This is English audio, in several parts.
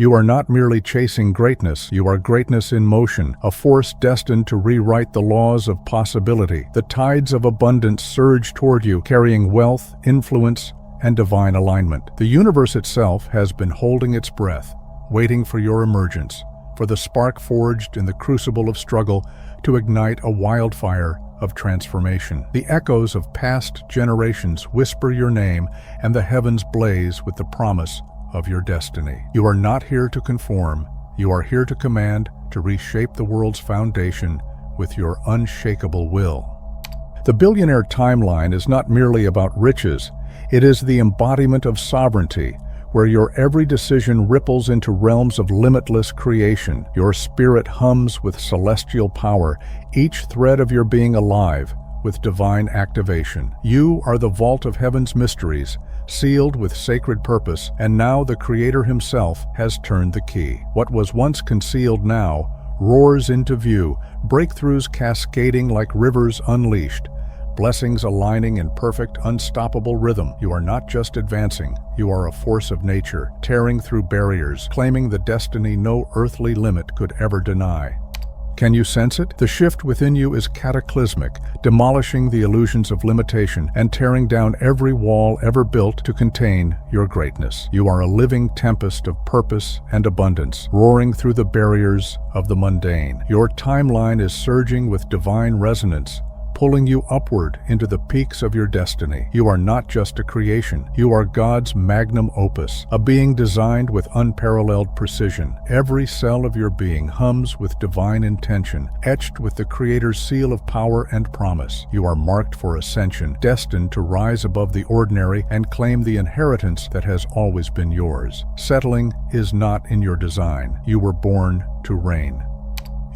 You are not merely chasing greatness, you are greatness in motion, a force destined to rewrite the laws of possibility. The tides of abundance surge toward you, carrying wealth, influence, and divine alignment. The universe itself has been holding its breath, waiting for your emergence, for the spark forged in the crucible of struggle to ignite a wildfire of transformation. The echoes of past generations whisper your name, and the heavens blaze with the promise of your destiny. You are not here to conform. You are here to command, to reshape the world's foundation with your unshakable will. The billionaire timeline is not merely about riches. It is the embodiment of sovereignty, where your every decision ripples into realms of limitless creation. Your spirit hums with celestial power, each thread of your being alive with divine activation. You are the vault of heaven's mysteries, sealed with sacred purpose, and now the Creator himself has turned the key. What was once concealed now roars into view, breakthroughs cascading like rivers unleashed, blessings aligning in perfect, unstoppable rhythm. You are not just advancing, you are a force of nature, tearing through barriers, claiming the destiny no earthly limit could ever deny. Can you sense it? The shift within you is cataclysmic, demolishing the illusions of limitation and tearing down every wall ever built to contain your greatness. You are a living tempest of purpose and abundance, roaring through the barriers of the mundane. Your timeline is surging with divine resonance, pulling you upward into the peaks of your destiny. You are not just a creation. You are God's magnum opus, a being designed with unparalleled precision. Every cell of your being hums with divine intention, etched with the Creator's seal of power and promise. You are marked for ascension, destined to rise above the ordinary and claim the inheritance that has always been yours. Settling is not in your design. You were born to reign.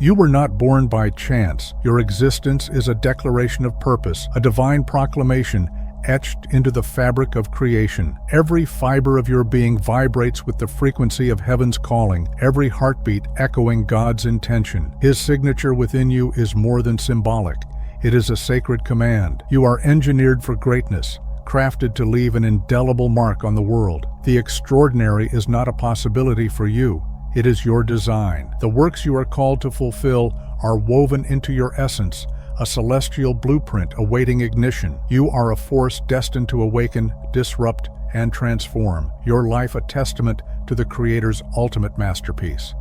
You were not born by chance. Your existence is a declaration of purpose, a divine proclamation etched into the fabric of creation. Every fiber of your being vibrates with the frequency of heaven's calling, every heartbeat echoing God's intention. His signature within you is more than symbolic. It is a sacred command. You are engineered for greatness, crafted to leave an indelible mark on the world. The extraordinary is not a possibility for you. It is your design. The works you are called to fulfill are woven into your essence, a celestial blueprint awaiting ignition. You are a force destined to awaken, disrupt, and transform. Your life a testament to the Creator's ultimate masterpiece.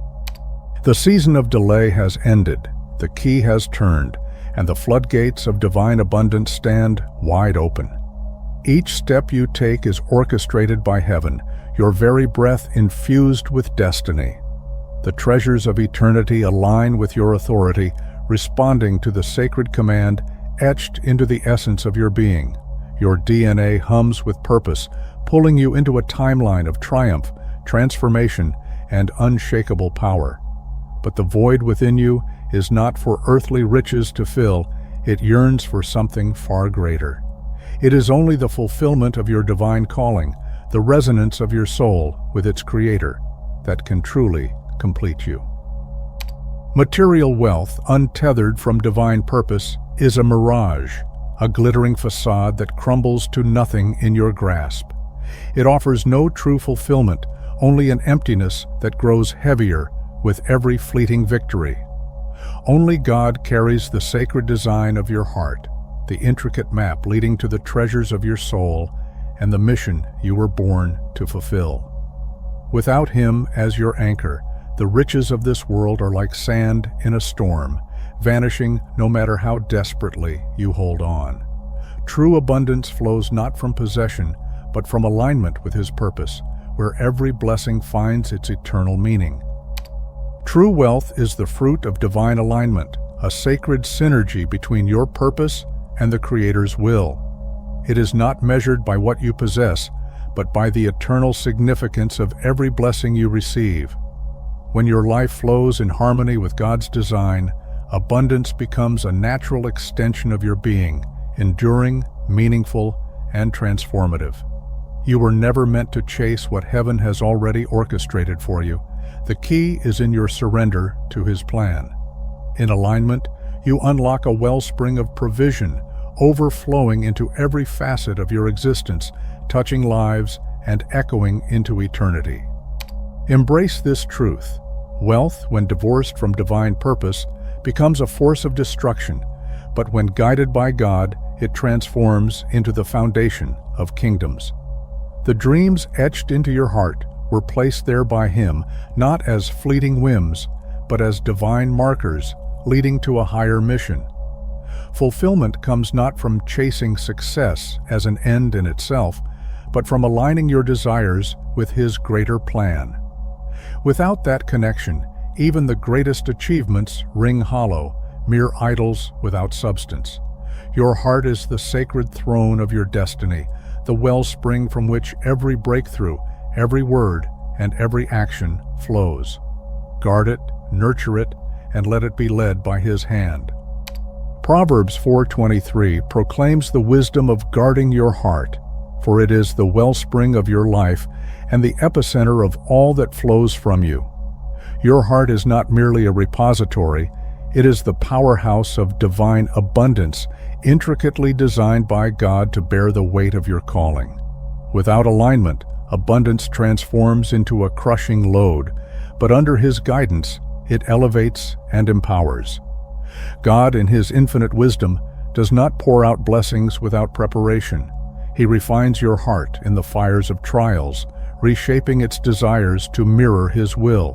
The season of delay has ended, the key has turned, and the floodgates of divine abundance stand wide open. Each step you take is orchestrated by heaven, your very breath infused with destiny. The treasures of eternity align with your authority, responding to the sacred command etched into the essence of your being. Your DNA hums with purpose, pulling you into a timeline of triumph, transformation, and unshakable power. But the void within you is not for earthly riches to fill, it yearns for something far greater. It is only the fulfillment of your divine calling, the resonance of your soul with its Creator, that can truly complete you. Material wealth, untethered from divine purpose, is a mirage, a glittering facade that crumbles to nothing in your grasp. It offers no true fulfillment, only an emptiness that grows heavier with every fleeting victory. Only God carries the sacred design of your heart, the intricate map leading to the treasures of your soul, and the mission you were born to fulfill. Without Him as your anchor, the riches of this world are like sand in a storm, vanishing no matter how desperately you hold on. True abundance flows not from possession, but from alignment with His purpose, where every blessing finds its eternal meaning. True wealth is the fruit of divine alignment, a sacred synergy between your purpose and the Creator's will. It is not measured by what you possess, but by the eternal significance of every blessing you receive. When your life flows in harmony with God's design, abundance becomes a natural extension of your being, enduring, meaningful, and transformative. You were never meant to chase what heaven has already orchestrated for you. The key is in your surrender to His plan. In alignment, you unlock a wellspring of provision, overflowing into every facet of your existence, touching lives and echoing into eternity. Embrace this truth. Wealth, when divorced from divine purpose, becomes a force of destruction, but when guided by God, it transforms into the foundation of kingdoms. The dreams etched into your heart were placed there by Him, not as fleeting whims, but as divine markers leading to a higher mission. Fulfillment comes not from chasing success as an end in itself, but from aligning your desires with His greater plan. Without that connection, even the greatest achievements ring hollow, mere idols without substance. Your heart is the sacred throne of your destiny, the wellspring from which every breakthrough, every word, and every action flows. Guard it, nurture it, and let it be led by His hand. Proverbs 4:23 proclaims the wisdom of guarding your heart, for it is the wellspring of your life and the epicenter of all that flows from you. Your heart is not merely a repository, it is the powerhouse of divine abundance, intricately designed by God to bear the weight of your calling. Without alignment, abundance transforms into a crushing load, but under His guidance, it elevates and empowers. God, in His infinite wisdom, does not pour out blessings without preparation. He refines your heart in the fires of trials, reshaping its desires to mirror His will.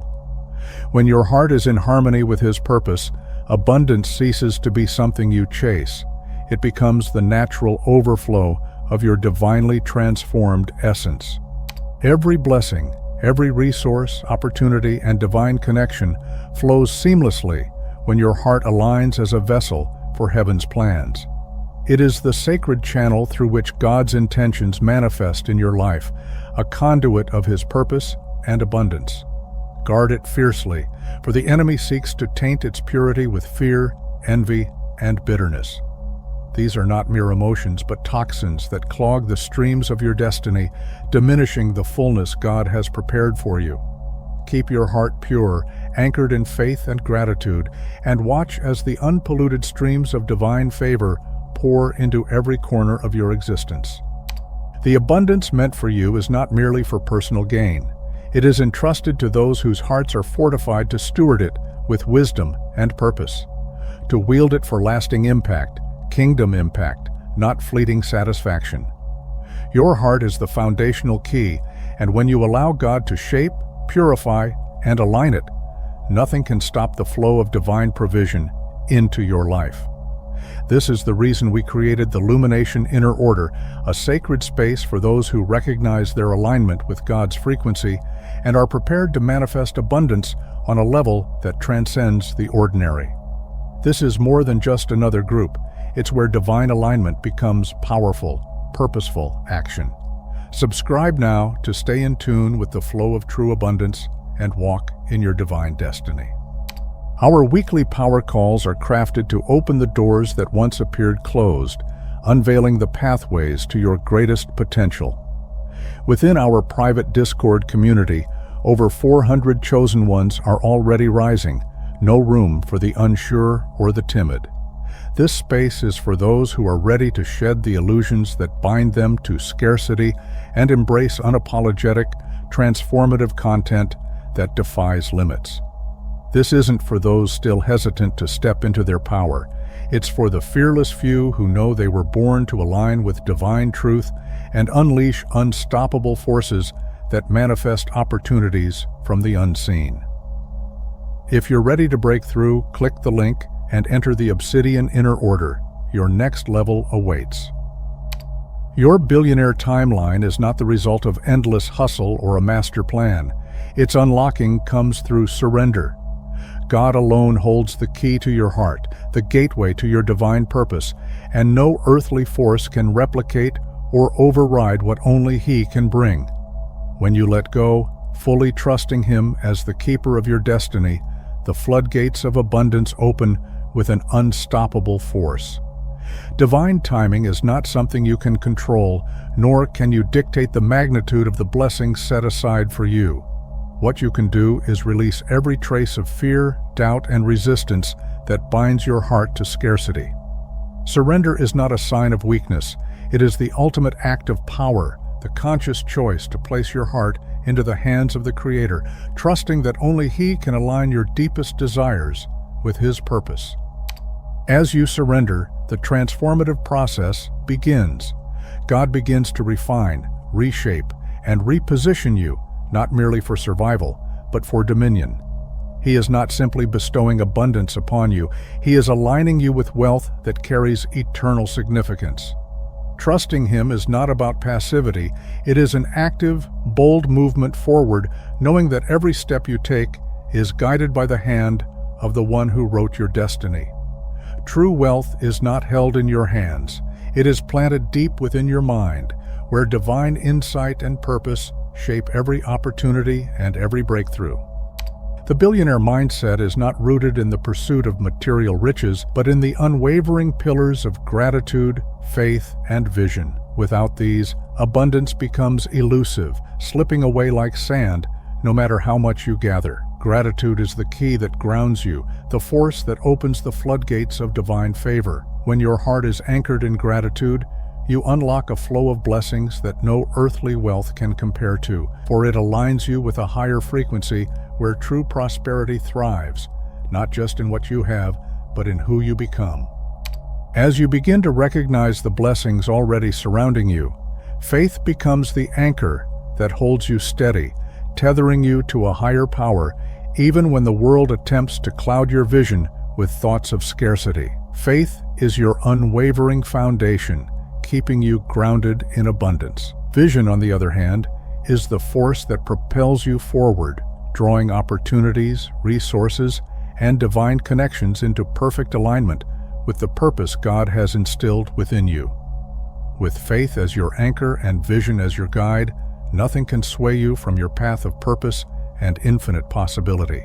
When your heart is in harmony with His purpose, abundance ceases to be something you chase. It becomes the natural overflow of your divinely transformed essence. Every blessing, every resource, opportunity, and divine connection flows seamlessly when your heart aligns as a vessel for heaven's plans. It is the sacred channel through which God's intentions manifest in your life, a conduit of His purpose and abundance. Guard it fiercely, for the enemy seeks to taint its purity with fear, envy, and bitterness. These are not mere emotions, but toxins that clog the streams of your destiny, diminishing the fullness God has prepared for you. Keep your heart pure, anchored in faith and gratitude, and watch as the unpolluted streams of divine favor pour into every corner of your existence. The abundance meant for you is not merely for personal gain. It is entrusted to those whose hearts are fortified to steward it with wisdom and purpose, to wield it for lasting impact, kingdom impact, not fleeting satisfaction. Your heart is the foundational key, and when you allow God to shape, purify, and align it, nothing can stop the flow of divine provision into your life. This is the reason we created the Lumination Inner Order, a sacred space for those who recognize their alignment with God's frequency and are prepared to manifest abundance on a level that transcends the ordinary. This is more than just another group. It's where divine alignment becomes powerful, purposeful action. Subscribe now to stay in tune with the flow of true abundance and walk in your divine destiny. Our weekly power calls are crafted to open the doors that once appeared closed, unveiling the pathways to your greatest potential. Within our private Discord community, over 400 chosen ones are already rising, no room for the unsure or the timid. This space is for those who are ready to shed the illusions that bind them to scarcity and embrace unapologetic, transformative content that defies limits. This isn't for those still hesitant to step into their power. It's for the fearless few who know they were born to align with divine truth and unleash unstoppable forces that manifest opportunities from the unseen. If you're ready to break through, click the link and enter the Obsidian Inner Order. Your next level awaits. Your billionaire timeline is not the result of endless hustle or a master plan. Its unlocking comes through surrender. God alone holds the key to your heart, the gateway to your divine purpose, and no earthly force can replicate or override what only He can bring. When you let go, fully trusting Him as the keeper of your destiny, the floodgates of abundance open with an unstoppable force. Divine timing is not something you can control, nor can you dictate the magnitude of the blessings set aside for you. What you can do is release every trace of fear, doubt, and resistance that binds your heart to scarcity. Surrender is not a sign of weakness. It is the ultimate act of power, the conscious choice to place your heart into the hands of the Creator, trusting that only He can align your deepest desires with His purpose. As you surrender, the transformative process begins. God begins to refine, reshape, and reposition you, not merely for survival, but for dominion. He is not simply bestowing abundance upon you, He is aligning you with wealth that carries eternal significance. Trusting Him is not about passivity, it is an active, bold movement forward, knowing that every step you take is guided by the hand of the One who wrote your destiny. True wealth is not held in your hands, it is planted deep within your mind, where divine insight and purpose shape every opportunity and every breakthrough. The billionaire mindset is not rooted in the pursuit of material riches, but in the unwavering pillars of gratitude, faith, and vision. Without these, abundance becomes elusive, slipping away like sand, no matter how much you gather. Gratitude is the key that grounds you, the force that opens the floodgates of divine favor. When your heart is anchored in gratitude, you unlock a flow of blessings that no earthly wealth can compare to, for it aligns you with a higher frequency where true prosperity thrives, not just in what you have, but in who you become. As you begin to recognize the blessings already surrounding you, faith becomes the anchor that holds you steady, tethering you to a higher power, even when the world attempts to cloud your vision with thoughts of scarcity. Faith is your unwavering foundation, keeping you grounded in abundance. Vision, on the other hand, is the force that propels you forward, drawing opportunities, resources, and divine connections into perfect alignment with the purpose God has instilled within you. With faith as your anchor and vision as your guide, nothing can sway you from your path of purpose and infinite possibility.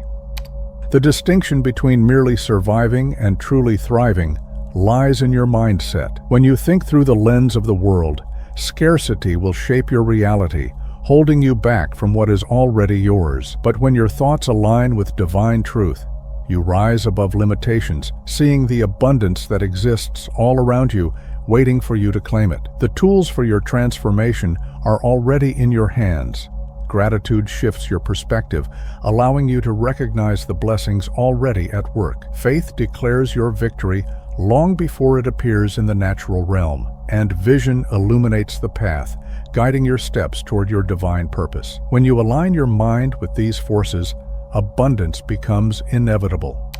The distinction between merely surviving and truly thriving lies in your mindset. When you think through the lens of the world, scarcity will shape your reality, holding you back from what is already yours. But when your thoughts align with divine truth, you rise above limitations, seeing the abundance that exists all around you, waiting for you to claim it. The tools for your transformation are already in your hands. Gratitude shifts your perspective, allowing you to recognize the blessings already at work. Faith declares your victory long before it appears in the natural realm, and vision illuminates the path, guiding your steps toward your divine purpose. When you align your mind with these forces, abundance becomes inevitable.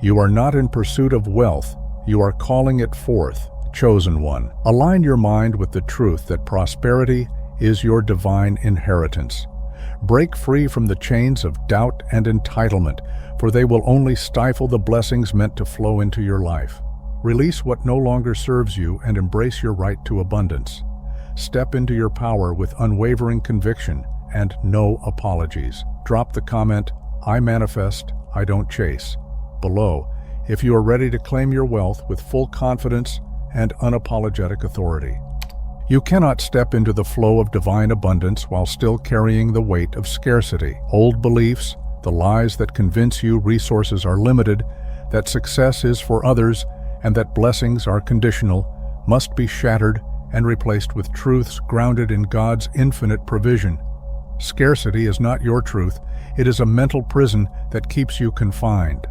You are not in pursuit of wealth, you are calling it forth, chosen one. Align your mind with the truth that prosperity is your divine inheritance. Break free from the chains of doubt and entitlement, for they will only stifle the blessings meant to flow into your life. Release what no longer serves you and embrace your right to abundance. Step into your power with unwavering conviction and no apologies. Drop the comment, "I manifest, I don't chase," below if you are ready to claim your wealth with full confidence and unapologetic authority. You cannot step into the flow of divine abundance while still carrying the weight of scarcity. Old beliefs, the lies that convince you resources are limited, that success is for others, and that blessings are conditional, must be shattered and replaced with truths grounded in God's infinite provision. Scarcity is not your truth, it is a mental prison that keeps you confined.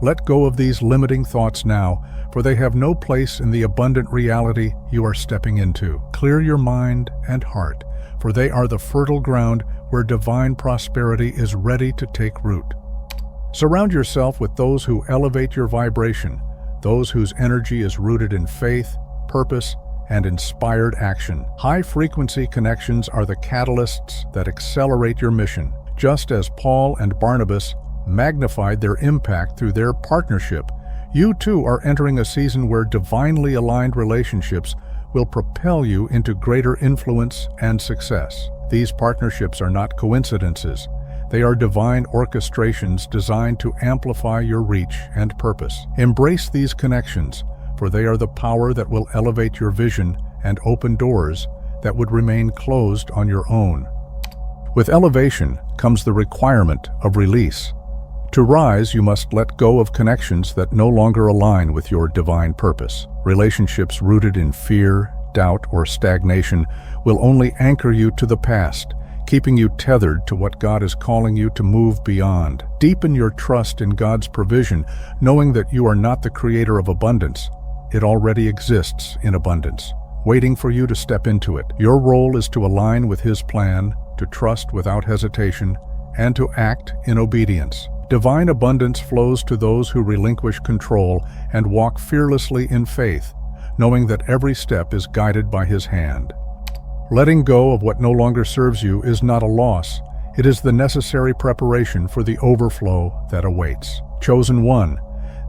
Let go of these limiting thoughts now, for they have no place in the abundant reality you are stepping into. Clear your mind and heart, for they are the fertile ground where divine prosperity is ready to take root. Surround yourself with those who elevate your vibration, those whose energy is rooted in faith, purpose, and inspired action. High-frequency connections are the catalysts that accelerate your mission. Just as Paul and Barnabas magnified their impact through their partnership, you too are entering a season where divinely aligned relationships will propel you into greater influence and success. These partnerships are not coincidences. They are divine orchestrations designed to amplify your reach and purpose. Embrace these connections, for they are the power that will elevate your vision and open doors that would remain closed on your own. With elevation comes the requirement of release. To rise, you must let go of connections that no longer align with your divine purpose. Relationships rooted in fear, doubt, or stagnation will only anchor you to the past, keeping you tethered to what God is calling you to move beyond. Deepen your trust in God's provision, knowing that you are not the creator of abundance. It already exists in abundance, waiting for you to step into it. Your role is to align with His plan, to trust without hesitation, and to act in obedience. Divine abundance flows to those who relinquish control and walk fearlessly in faith, knowing that every step is guided by His hand. Letting go of what no longer serves you is not a loss. It is the necessary preparation for the overflow that awaits. Chosen one,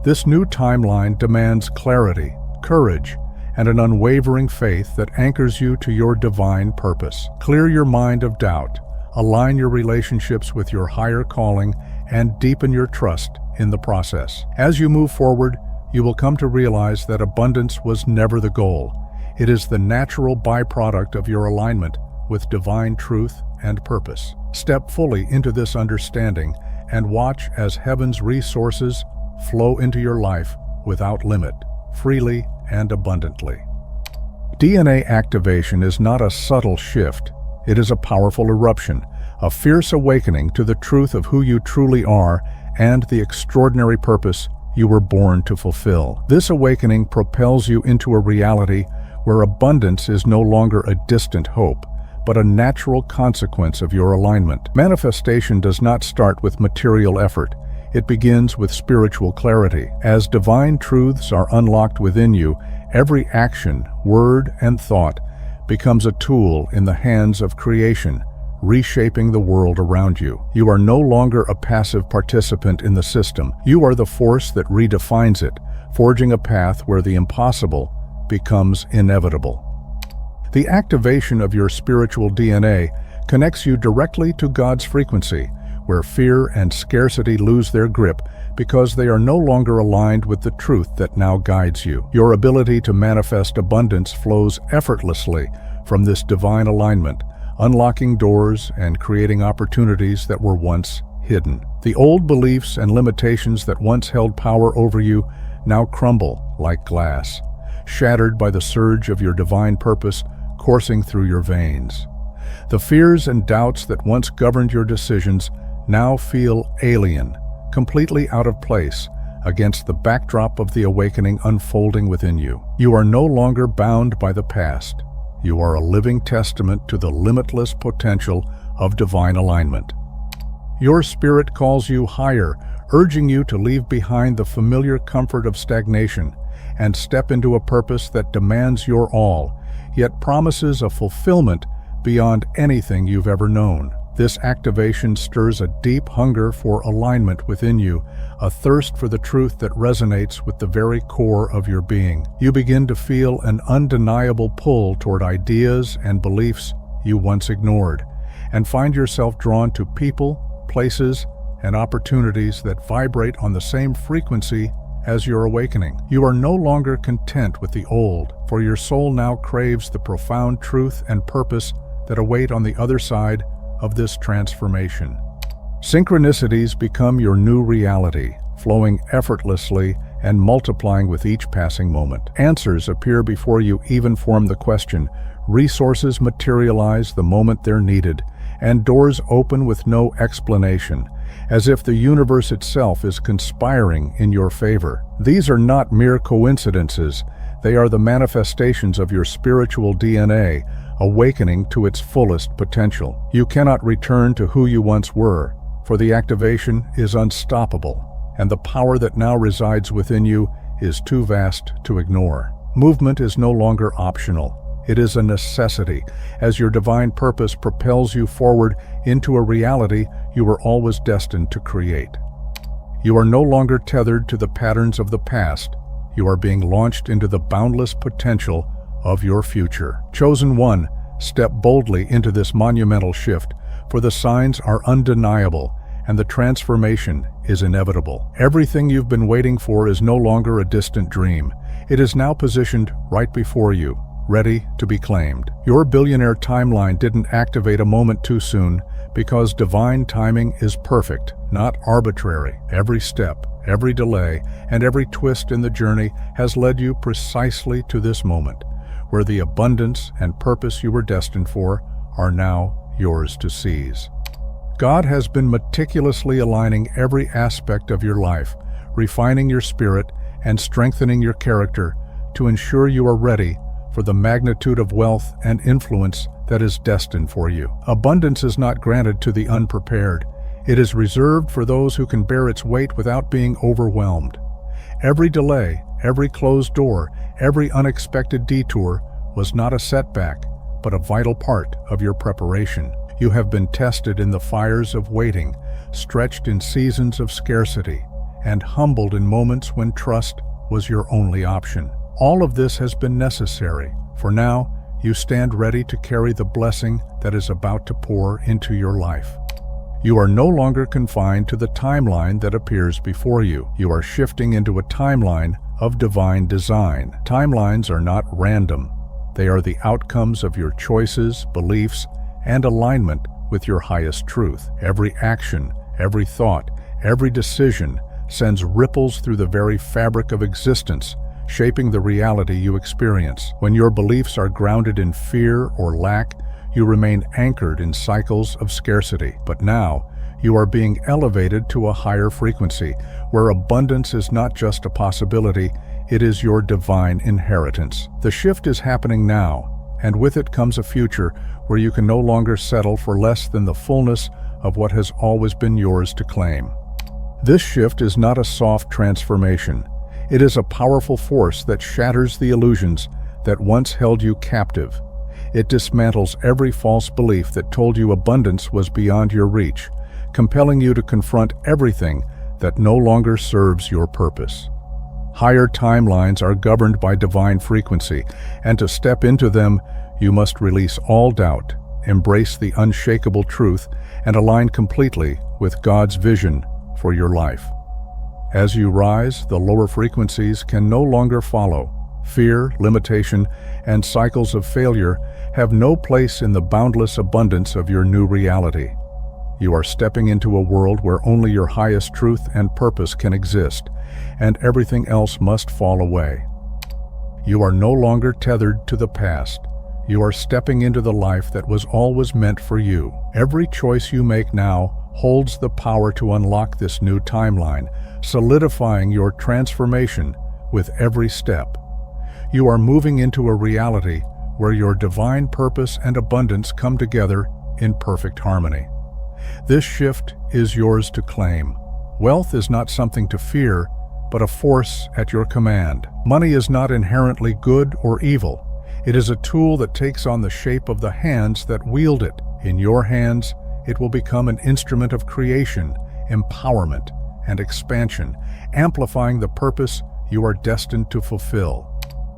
this new timeline demands clarity, courage, and an unwavering faith that anchors you to your divine purpose. Clear your mind of doubt, align your relationships with your higher calling, and deepen your trust in the process. As you move forward, you will come to realize that abundance was never the goal. It is the natural byproduct of your alignment with divine truth and purpose. Step fully into this understanding and watch as heaven's resources flow into your life without limit, freely and abundantly. DNA activation is not a subtle shift. It is a powerful eruption, a fierce awakening to the truth of who you truly are and the extraordinary purpose you were born to fulfill. This awakening propels you into a reality where abundance is no longer a distant hope, but a natural consequence of your alignment. Manifestation does not start with material effort. It begins with spiritual clarity. As divine truths are unlocked within you, every action, word, and thought becomes a tool in the hands of creation, reshaping the world around you. You are no longer a passive participant in the system. You are the force that redefines it, forging a path where the impossible becomes inevitable. The activation of your spiritual DNA connects you directly to God's frequency, where fear and scarcity lose their grip because they are no longer aligned with the truth that now guides you. Your ability to manifest abundance flows effortlessly from this divine alignment, unlocking doors and creating opportunities that were once hidden. The old beliefs and limitations that once held power over you now crumble like glass, shattered by the surge of your divine purpose coursing through your veins. The fears and doubts that once governed your decisions now feel alien, completely out of place against the backdrop of the awakening unfolding within you. You are no longer bound by the past. You are a living testament to the limitless potential of divine alignment. Your spirit calls you higher, urging you to leave behind the familiar comfort of stagnation and step into a purpose that demands your all, yet promises a fulfillment beyond anything you've ever known. This activation stirs a deep hunger for alignment within you, a thirst for the truth that resonates with the very core of your being. You begin to feel an undeniable pull toward ideas and beliefs you once ignored, and find yourself drawn to people, places, and opportunities that vibrate on the same frequency as your awakening. You are no longer content with the old, for your soul now craves the profound truth and purpose that await on the other side of this transformation. Synchronicities become your new reality, flowing effortlessly and multiplying with each passing moment. Answers appear before you even form the question. Resources materialize the moment they're needed, and doors open with no explanation, as if the universe itself is conspiring in your favor. These are not mere coincidences. They are the manifestations of your spiritual DNA, awakening to its fullest potential. You cannot return to who you once were, for the activation is unstoppable, and the power that now resides within you is too vast to ignore. Movement is no longer optional. It is a necessity, as your divine purpose propels you forward into a reality you were always destined to create. You are no longer tethered to the patterns of the past. You are being launched into the boundless potential of your future. Chosen one, step boldly into this monumental shift, for the signs are undeniable and the transformation is inevitable. Everything you've been waiting for is no longer a distant dream. It is now positioned right before you, ready to be claimed. Your billionaire timeline didn't activate a moment too soon, because divine timing is perfect, not arbitrary. Every step, every delay, and every twist in the journey has led you precisely to this moment, where the abundance and purpose you were destined for are now yours to seize. God has been meticulously aligning every aspect of your life, refining your spirit and strengthening your character to ensure you are ready for the magnitude of wealth and influence that is destined for you. Abundance is not granted to the unprepared. It is reserved for those who can bear its weight without being overwhelmed. Every delay, every closed door, every unexpected detour was not a setback, but a vital part of your preparation. You have been tested in the fires of waiting, stretched in seasons of scarcity, and humbled in moments when trust was your only option. All of this has been necessary, for now you stand ready to carry the blessing that is about to pour into your life. You are no longer confined to the timeline that appears before you. You are shifting into a timeline of divine design. Timelines are not random. They are the outcomes of your choices, beliefs, and alignment with your highest truth. Every action, every thought, every decision sends ripples through the very fabric of existence, shaping the reality you experience. When your beliefs are grounded in fear or lack, you remain anchored in cycles of scarcity. But now, you are being elevated to a higher frequency, where abundance is not just a possibility, it is your divine inheritance. The shift is happening now, and with it comes a future where you can no longer settle for less than the fullness of what has always been yours to claim. This shift is not a soft transformation. It is a powerful force that shatters the illusions that once held you captive. It dismantles every false belief that told you abundance was beyond your reach, compelling you to confront everything that no longer serves your purpose. Higher timelines are governed by divine frequency, and to step into them, you must release all doubt, embrace the unshakable truth, and align completely with God's vision for your life. As you rise, the lower frequencies can no longer follow. Fear, limitation, and cycles of failure have no place in the boundless abundance of your new reality. You are stepping into a world where only your highest truth and purpose can exist, and everything else must fall away. You are no longer tethered to the past. You are stepping into the life that was always meant for you. Every choice you make now holds the power to unlock this new timeline, solidifying your transformation with every step. You are moving into a reality where your divine purpose and abundance come together in perfect harmony. This shift is yours to claim. Wealth is not something to fear, but a force at your command. Money is not inherently good or evil. It is a tool that takes on the shape of the hands that wield it. In your hands, it will become an instrument of creation, empowerment, and expansion, amplifying the purpose you are destined to fulfill.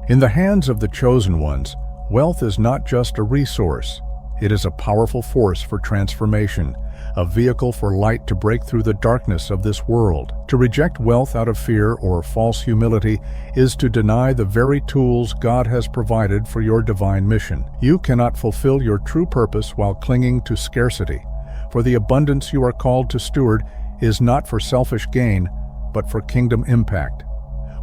In the hands of the chosen ones, wealth is not just a resource. It is a powerful force for transformation, a vehicle for light to break through the darkness of this world. To reject wealth out of fear or false humility is to deny the very tools God has provided for your divine mission. You cannot fulfill your true purpose while clinging to scarcity, for the abundance you are called to steward is not for selfish gain, but for kingdom impact.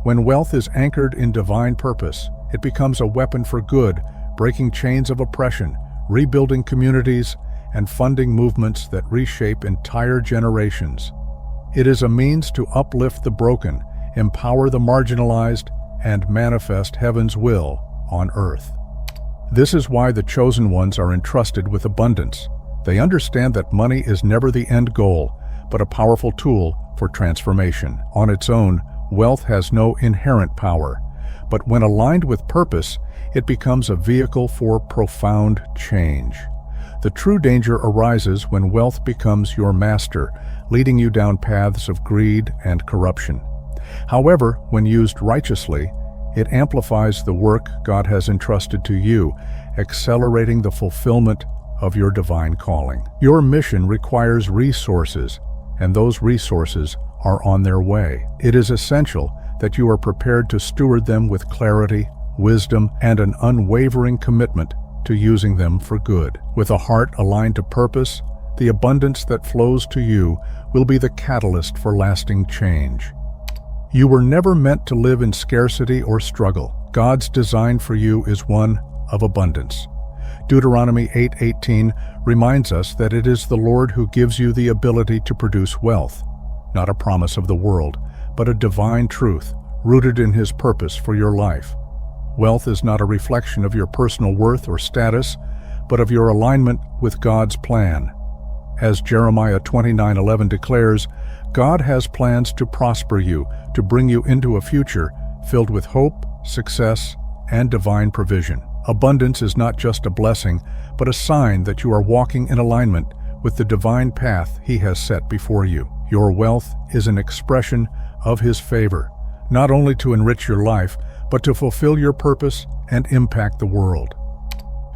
When wealth is anchored in divine purpose, it becomes a weapon for good, breaking chains of oppression, rebuilding communities, and funding movements that reshape entire generations. It is a means to uplift the broken, empower the marginalized, and manifest heaven's will on earth. This is why the chosen ones are entrusted with abundance. They understand that money is never the end goal, but a powerful tool for transformation. On its own, wealth has no inherent power, but when aligned with purpose, it becomes a vehicle for profound change. The true danger arises when wealth becomes your master, leading you down paths of greed and corruption. However, when used righteously, it amplifies the work God has entrusted to you, accelerating the fulfillment of your divine calling. Your mission requires resources, and those resources are on their way. It is essential that you are prepared to steward them with clarity, wisdom, and an unwavering commitment to using them for good. With a heart aligned to purpose, the abundance that flows to you will be the catalyst for lasting change. You were never meant to live in scarcity or struggle. God's design for you is one of abundance. Deuteronomy 8:18 reminds us that it is the Lord who gives you the ability to produce wealth, not a promise of the world, but a divine truth rooted in His purpose for your life. Wealth is not a reflection of your personal worth or status, but of your alignment with God's plan. As Jeremiah 29:11 declares, God has plans to prosper you, to bring you into a future filled with hope, success, and divine provision. Abundance is not just a blessing, but a sign that you are walking in alignment with the divine path He has set before you. Your wealth is an expression of His favor, not only to enrich your life, but to fulfill your purpose and impact the world.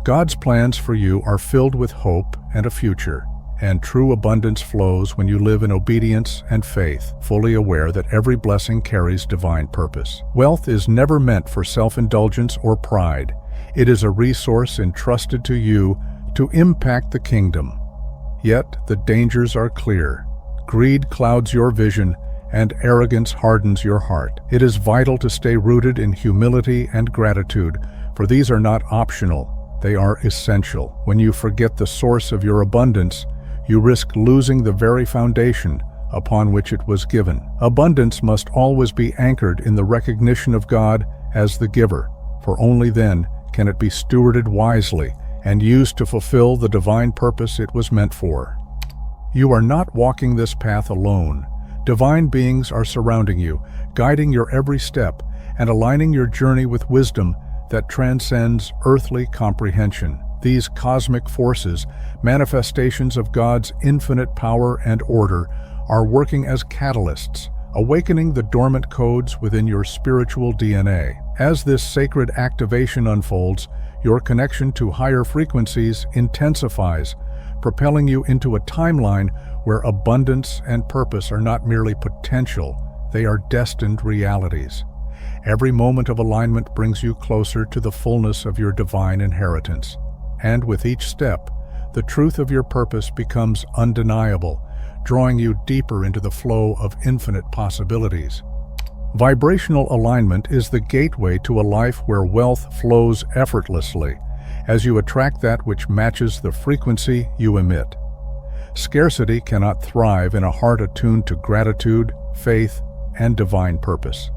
God's plans for you are filled with hope and a future, and true abundance flows when you live in obedience and faith, fully aware that every blessing carries divine purpose. Wealth is never meant for self-indulgence or pride. It is a resource entrusted to you to impact the kingdom. Yet the dangers are clear. Greed clouds your vision, and arrogance hardens your heart. It is vital to stay rooted in humility and gratitude, for these are not optional, they are essential. When you forget the source of your abundance, you risk losing the very foundation upon which it was given. Abundance must always be anchored in the recognition of God as the giver, for only then can it be stewarded wisely and used to fulfill the divine purpose it was meant for. You are not walking this path alone. Divine beings are surrounding you, guiding your every step, and aligning your journey with wisdom that transcends earthly comprehension. These cosmic forces, manifestations of God's infinite power and order, are working as catalysts, awakening the dormant codes within your spiritual DNA. As this sacred activation unfolds, your connection to higher frequencies intensifies, propelling you into a timeline where abundance and purpose are not merely potential, they are destined realities. Every moment of alignment brings you closer to the fullness of your divine inheritance. And with each step, the truth of your purpose becomes undeniable, drawing you deeper into the flow of infinite possibilities. Vibrational alignment is the gateway to a life where wealth flows effortlessly, as you attract that which matches the frequency you emit. Scarcity cannot thrive in a heart attuned to gratitude, faith, and divine purpose.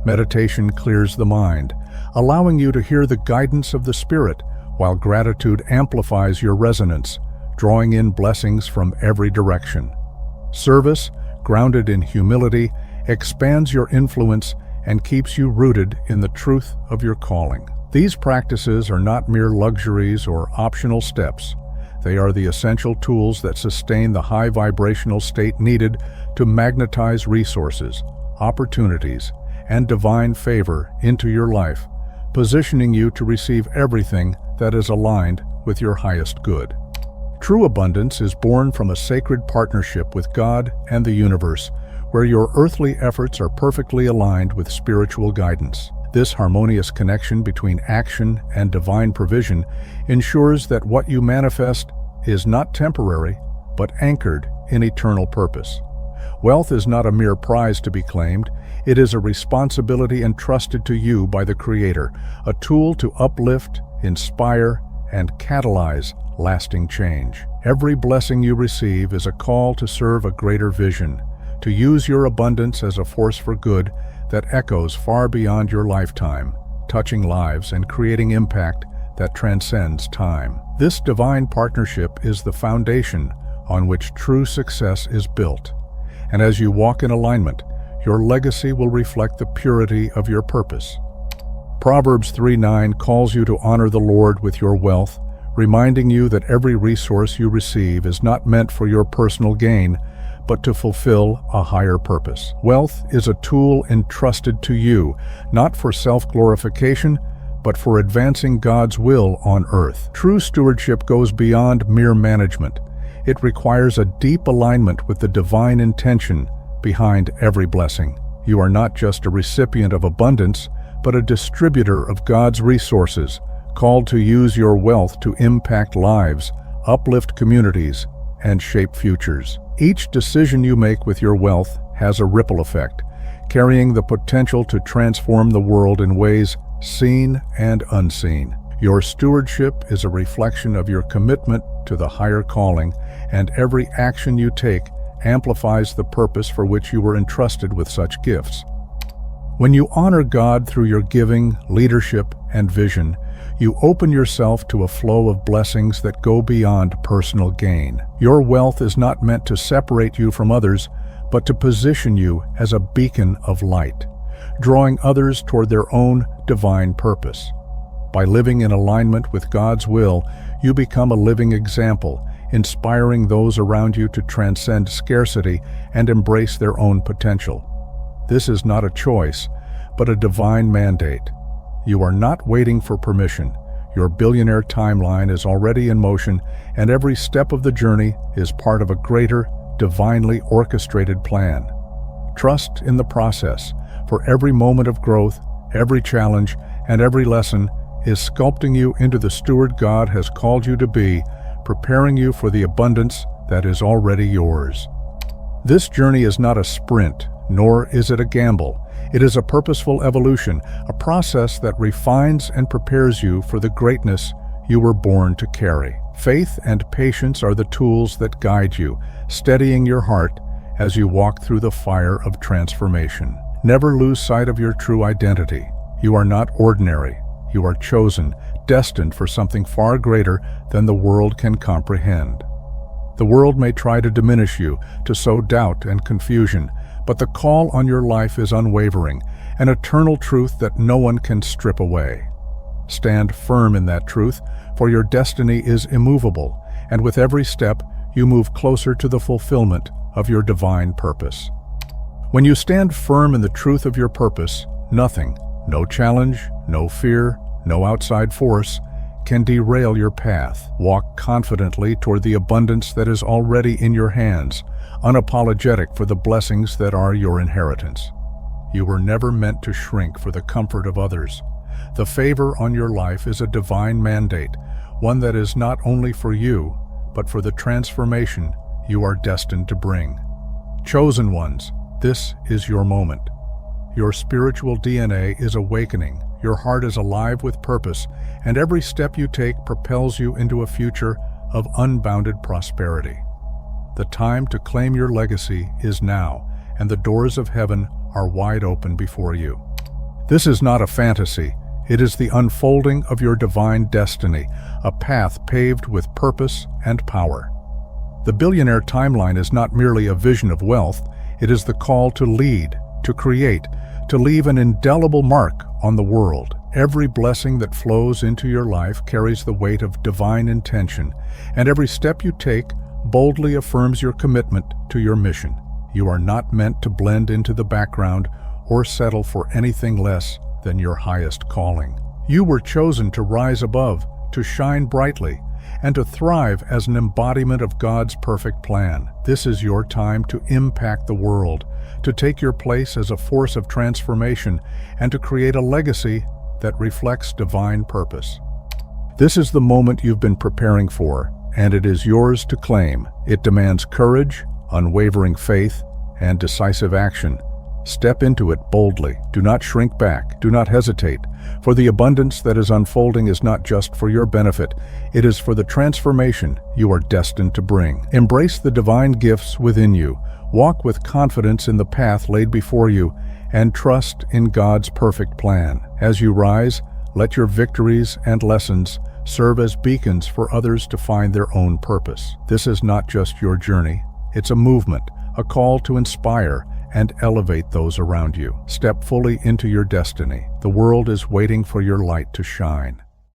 Meditation clears the mind, allowing you to hear the guidance of the Spirit, while gratitude amplifies your resonance, drawing in blessings from every direction. Service, grounded in humility, expands your influence and keeps you rooted in the truth of your calling. These practices are not mere luxuries or optional steps. They are the essential tools that sustain the high vibrational state needed to magnetize resources, opportunities, and divine favor into your life, positioning you to receive everything that is aligned with your highest good. True abundance is born from a sacred partnership with God and the universe, where your earthly efforts are perfectly aligned with spiritual guidance. This harmonious connection between action and divine provision ensures that what you manifest is not temporary, but anchored in eternal purpose. Wealth is not a mere prize to be claimed. It is a responsibility entrusted to you by the Creator, a tool to uplift, inspire, and catalyze lasting change. Every blessing you receive is a call to serve a greater vision, to use your abundance as a force for good that echoes far beyond your lifetime, touching lives and creating impact that transcends time. This divine partnership is the foundation on which true success is built. And as you walk in alignment, your legacy will reflect the purity of your purpose. Proverbs 3:9 calls you to honor the Lord with your wealth, reminding you that every resource you receive is not meant for your personal gain, but to fulfill a higher purpose. Wealth is a tool entrusted to you, not for self-glorification, but for advancing God's will on earth. True stewardship goes beyond mere management. It requires a deep alignment with the divine intention behind every blessing. You are not just a recipient of abundance, but a distributor of God's resources, called to use your wealth to impact lives, uplift communities, and shape futures. Each decision you make with your wealth has a ripple effect, carrying the potential to transform the world in ways seen and unseen. Your stewardship is a reflection of your commitment to the higher calling, and every action you take amplifies the purpose for which you were entrusted with such gifts. When you honor God through your giving, leadership, and vision, you open yourself to a flow of blessings that go beyond personal gain. Your wealth is not meant to separate you from others, but to position you as a beacon of light, drawing others toward their own divine purpose. By living in alignment with God's will, you become a living example, inspiring those around you to transcend scarcity and embrace their own potential. This is not a choice, but a divine mandate. You are not waiting for permission. Your billionaire timeline is already in motion, and every step of the journey is part of a greater, divinely orchestrated plan. Trust in the process, for every moment of growth, every challenge, and every lesson is sculpting you into the steward God has called you to be, preparing you for the abundance that is already yours. This journey is not a sprint, nor is it a gamble. It is a purposeful evolution, a process that refines and prepares you for the greatness you were born to carry. Faith and patience are the tools that guide you, steadying your heart as you walk through the fire of transformation. Never lose sight of your true identity. You are not ordinary. You are chosen, destined for something far greater than the world can comprehend. The world may try to diminish you, to sow doubt and confusion, but the call on your life is unwavering, an eternal truth that no one can strip away. Stand firm in that truth, for your destiny is immovable, and with every step, you move closer to the fulfillment of your divine purpose. When you stand firm in the truth of your purpose, nothing, no challenge, no fear, no outside force, can derail your path. Walk confidently toward the abundance that is already in your hands, unapologetic for the blessings that are your inheritance. You were never meant to shrink for the comfort of others. The favor on your life is a divine mandate, one that is not only for you, but for the transformation you are destined to bring. Chosen ones, this is your moment. Your spiritual DNA is awakening, your heart is alive with purpose, and every step you take propels you into a future of unbounded prosperity. The time to claim your legacy is now, and the doors of heaven are wide open before you. This is not a fantasy. It is the unfolding of your divine destiny, a path paved with purpose and power. The billionaire timeline is not merely a vision of wealth, it is the call to lead, to create, to leave an indelible mark on the world. Every blessing that flows into your life carries the weight of divine intention, and every step you take boldly affirms your commitment to your mission. You are not meant to blend into the background or settle for anything less than your highest calling. You were chosen to rise above, to shine brightly, and to thrive as an embodiment of God's perfect plan. This is your time to impact the world, to take your place as a force of transformation, and to create a legacy that reflects divine purpose. This is the moment you've been preparing for, and it is yours to claim. It demands courage, unwavering faith, and decisive action. Step into it boldly. Do not shrink back. Do not hesitate, for the abundance that is unfolding is not just for your benefit, it is for the transformation you are destined to bring. Embrace the divine gifts within you. Walk with confidence in the path laid before you, and trust in God's perfect plan. As you rise, let your victories and lessons serve as beacons for others to find their own purpose. This is not just your journey, it's a movement, a call to inspire and elevate those around you. Step fully into your destiny. The world is waiting for your light to shine.